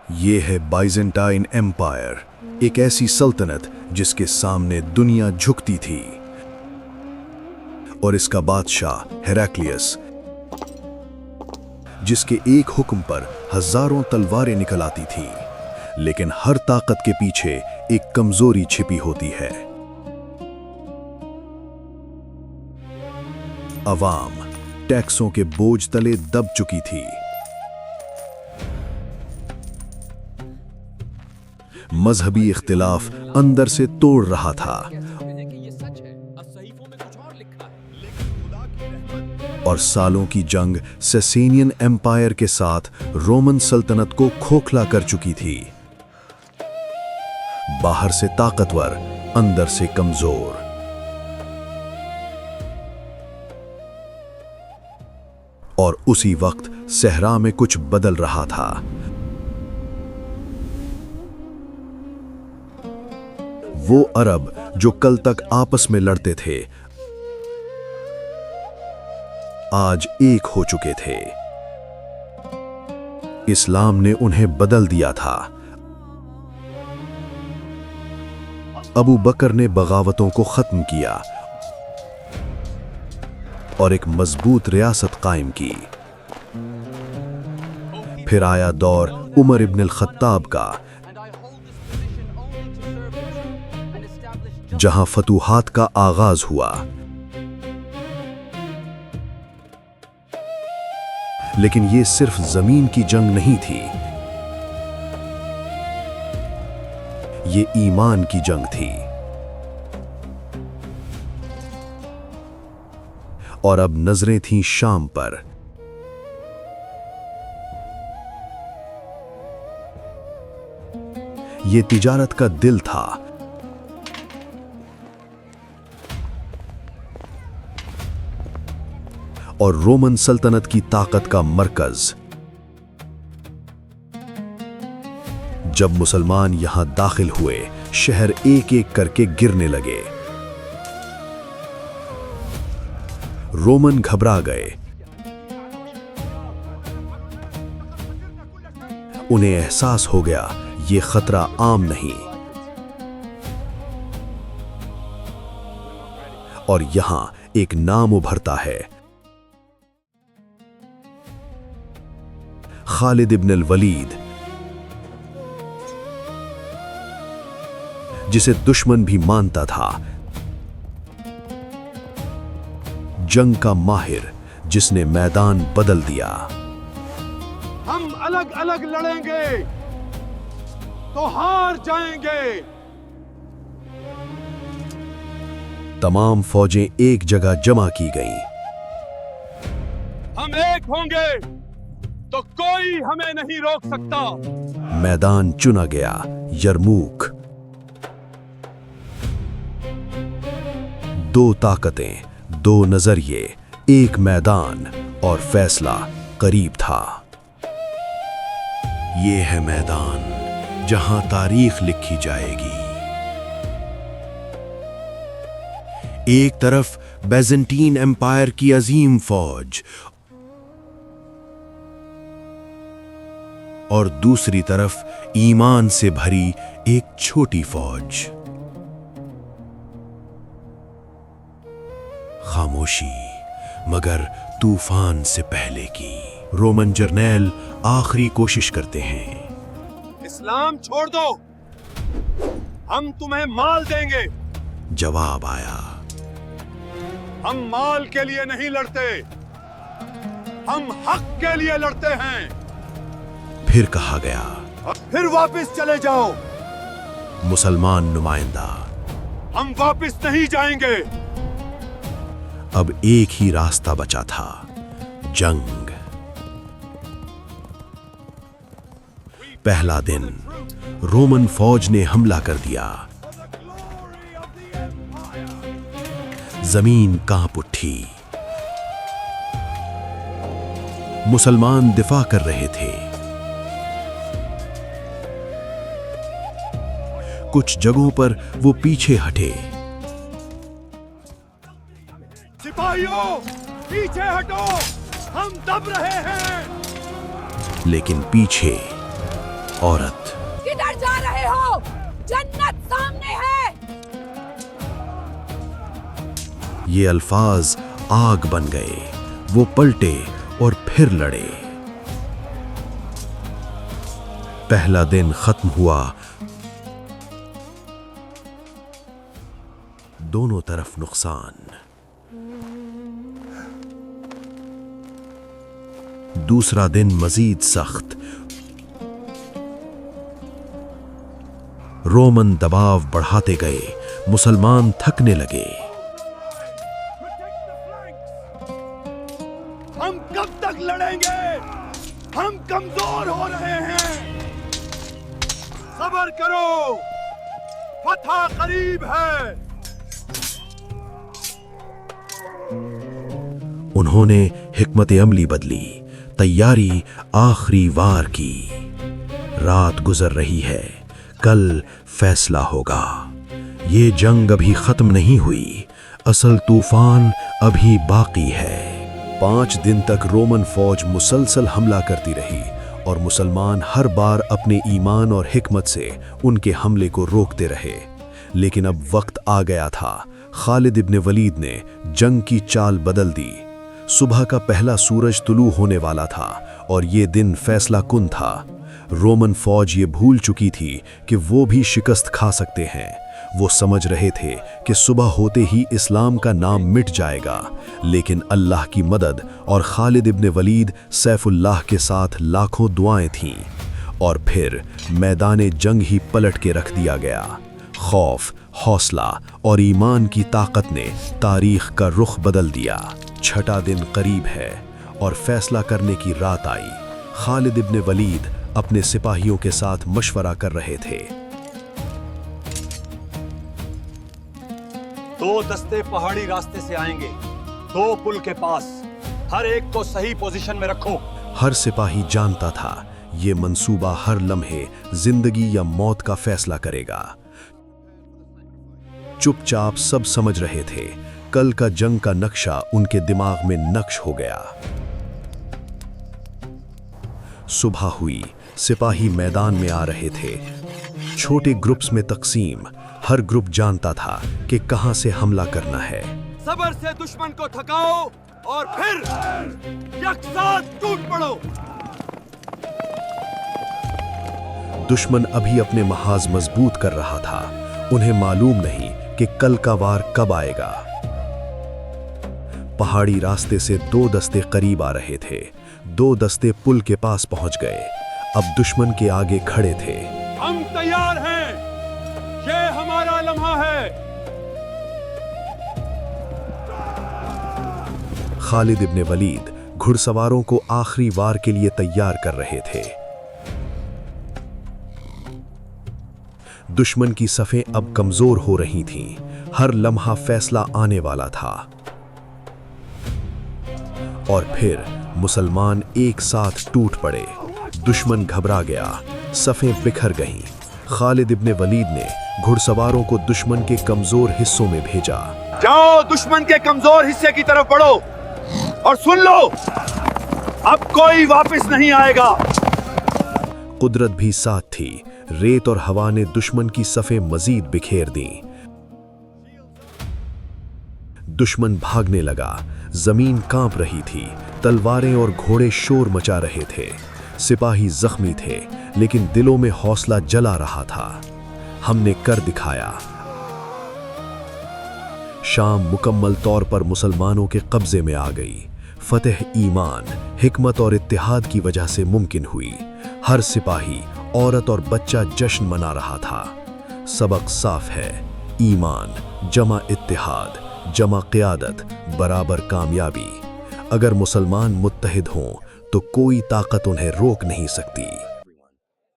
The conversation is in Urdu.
یہ ہے بائزنٹائن ایمپائر، ایک ایسی سلطنت جس کے سامنے دنیا جھکتی تھی، اور اس کا بادشاہ ہیراکلیس، جس کے ایک حکم پر ہزاروں تلواریں نکل آتی تھیں، لیکن ہر طاقت کے پیچھے ایک کمزوری چھپی ہوتی ہے۔ عوام ٹیکسوں کے بوجھ تلے دب چکی تھی، مذہبی اختلاف اندر سے توڑ رہا تھا، اور سالوں کی جنگ سیسینین ایمپائر کے ساتھ رومن سلطنت کو کھوکھلا کر چکی تھی، باہر سے طاقتور، اندر سے کمزور۔ اور اسی وقت صحرا میں کچھ بدل رہا تھا۔ وہ عرب جو کل تک آپس میں لڑتے تھے، آج ایک ہو چکے تھے۔ اسلام نے انہیں بدل دیا تھا۔ ابو بکر نے بغاوتوں کو ختم کیا اور ایک مضبوط ریاست قائم کی۔ پھر آیا دور عمر ابن الخطاب کا، جہاں فتوحات کا آغاز ہوا۔ لیکن یہ صرف زمین کی جنگ نہیں تھی، یہ ایمان کی جنگ تھی۔ اور اب نظریں تھیں شام پر۔ یہ تجارت کا دل تھا، اور رومن سلطنت کی طاقت کا مرکز۔ جب مسلمان یہاں داخل ہوئے، شہر ایک ایک کر کے گرنے لگے۔ رومن گھبرا گئے، انہیں احساس ہو گیا یہ خطرہ عام نہیں، اور یہاں ایک نام ابھرتا ہے، خالد ابن الولید، جسے دشمن بھی مانتا تھا، جنگ کا ماہر جس نے میدان بدل دیا۔ ہم الگ الگ لڑیں گے تو ہار جائیں گے۔ تمام فوجیں ایک جگہ جمع کی گئیں۔ ہم ایک ہوں گے تو کوئی ہمیں نہیں روک سکتا۔ میدان چنا گیا، یرموک۔ دو طاقتیں، دو نظریے، ایک میدان، اور فیصلہ قریب تھا۔ یہ ہے میدان جہاں تاریخ لکھی جائے گی۔ ایک طرف بیزنٹین ایمپائر کی عظیم فوج، اور دوسری طرف ایمان سے بھری ایک چھوٹی فوج۔ خاموشی، مگر طوفان سے پہلے کی۔ رومن جرنیل آخری کوشش کرتے ہیں۔ اسلام چھوڑ دو، ہم تمہیں مال دیں گے۔ جواب آیا، ہم مال کے لیے نہیں لڑتے، ہم حق کے لیے لڑتے ہیں۔ پھر کہا گیا، پھر واپس چلے جاؤ۔ مسلمان نمائندہ، ہم واپس نہیں جائیں گے۔ اب ایک ہی راستہ بچا تھا، جنگ۔ پہلا دن رومن فوج نے حملہ کر دیا۔ زمین کانپ اٹھی۔ مسلمان دفاع کر رہے تھے۔ کچھ جگہوں پر وہ پیچھے ہٹے۔ سپاہیوں، پیچھے ہٹو، ہم دب رہے ہیں۔ لیکن پیچھے عورت کدھر جا رہے ہو؟ جنت سامنے ہے۔ یہ الفاظ آگ بن گئے۔ وہ پلٹے اور پھر لڑے۔ پہلا دن ختم ہوا۔ دونوں طرف نقصان۔ دوسرا دن مزید سخت۔ رومن دباؤ بڑھاتے گئے۔ مسلمان تھکنے لگے۔ ہم کب تک لڑیں گے؟ ہم کمزور ہو رہے ہیں۔ صبر کرو، فتح قریب ہے۔ انہوں نے حکمت عملی بدلی۔ تیاری آخری وار کی۔ رات گزر رہی ہے۔ کل فیصلہ ہوگا۔ یہ جنگ ابھی ختم نہیں ہوئی۔ اصل طوفان ابھی باقی ہے۔ 5 دن تک رومن فوج مسلسل حملہ کرتی رہی اور مسلمان ہر بار اپنے ایمان اور حکمت سے ان کے حملے کو روکتے رہے۔ لیکن اب وقت آ گیا تھا۔ خالد ابن ولید نے جنگ کی چال بدل دی۔ صبح کا پہلا سورج طلوع ہونے والا تھا اور یہ دن فیصلہ کن تھا۔ رومن فوج یہ بھول چکی تھی کہ وہ بھی شکست کھا سکتے ہیں۔ وہ سمجھ رہے تھے کہ صبح ہوتے ہی اسلام کا نام مٹ جائے گا، لیکن اللہ کی مدد اور خالد ابن ولید سیف اللہ کے ساتھ لاکھوں دعائیں تھیں، اور پھر میدان جنگ ہی پلٹ کے رکھ دیا گیا۔ خوف، حوصلہ اور ایمان کی طاقت نے تاریخ کا رخ بدل دیا۔ 6واں دن قریب ہے اور فیصلہ کرنے کی رات آئی۔ خالد ابن ولید اپنے سپاہیوں کے ساتھ مشورہ کر رہے تھے۔ 2 دستے پہاڑی راستے سے آئیں گے، 2 پل کے پاس۔ ہر ایک کو صحیح پوزیشن میں رکھو۔ ہر سپاہی جانتا تھا یہ منصوبہ ہر لمحے زندگی یا موت کا فیصلہ کرے گا۔ چپ چاپ سب سمجھ رہے تھے۔ کل کا جنگ کا نقشہ ان کے دماغ میں نقش ہو گیا۔ صبح ہوئی۔ سپاہی میدان میں آ رہے تھے، چھوٹے گروپس میں تقسیم۔ ہر گروپ جانتا تھا کہ کہاں سے حملہ کرنا ہے۔ صبر سے دشمن کو تھکاؤ اور پھر یکساں ٹوٹ پڑو۔ دشمن ابھی اپنے محاذ مضبوط کر رہا تھا۔ انہیں معلوم نہیں کہ کل کا وار کب آئے گا۔ پہاڑی راستے سے 2 دستے قریب آ رہے تھے۔ 2 دستے پل کے پاس پہنچ گئے۔ اب دشمن کے آگے کھڑے تھے۔ ہم تیار ہیں، یہ ہمارا لمحہ ہے۔ خالد ابن ولید گھڑ سواروں کو آخری وار کے لیے تیار کر رہے تھے۔ دشمن کی صفیں اب کمزور ہو رہی تھیں۔ ہر لمحہ فیصلہ آنے والا تھا۔ اور پھر مسلمان ایک ساتھ ٹوٹ پڑے۔ دشمن گھبرا گیا، صفیں بکھر گئیں۔ خالد ابن ولید نے گھڑ سواروں کو دشمن کے کمزور حصوں میں بھیجا۔ جاؤ دشمن کے کمزور حصے کی طرف بڑھو اور سن لو، اب کوئی واپس نہیں آئے گا۔ قدرت بھی ساتھ تھی۔ ریت اور ہوا نے دشمن کی صفیں مزید بکھیر دیں۔ دشمن بھاگنے لگا۔ زمین کانپ رہی تھی۔ تلواریں اور گھوڑے شور مچا رہے تھے۔ سپاہی زخمی تھے، لیکن دلوں میں حوصلہ جلا رہا تھا۔ ہم نے کر دکھایا۔ شام مکمل طور پر مسلمانوں کے قبضے میں آ گئی۔ فتح ایمان، حکمت اور اتحاد کی وجہ سے ممکن ہوئی۔ ہر سپاہی، عورت اور بچہ جشن منا رہا تھا۔ سبق صاف ہے، ایمان جمع اتحاد جمع قیادت برابر کامیابی۔ اگر مسلمان متحد ہوں تو کوئی طاقت انہیں روک نہیں سکتی۔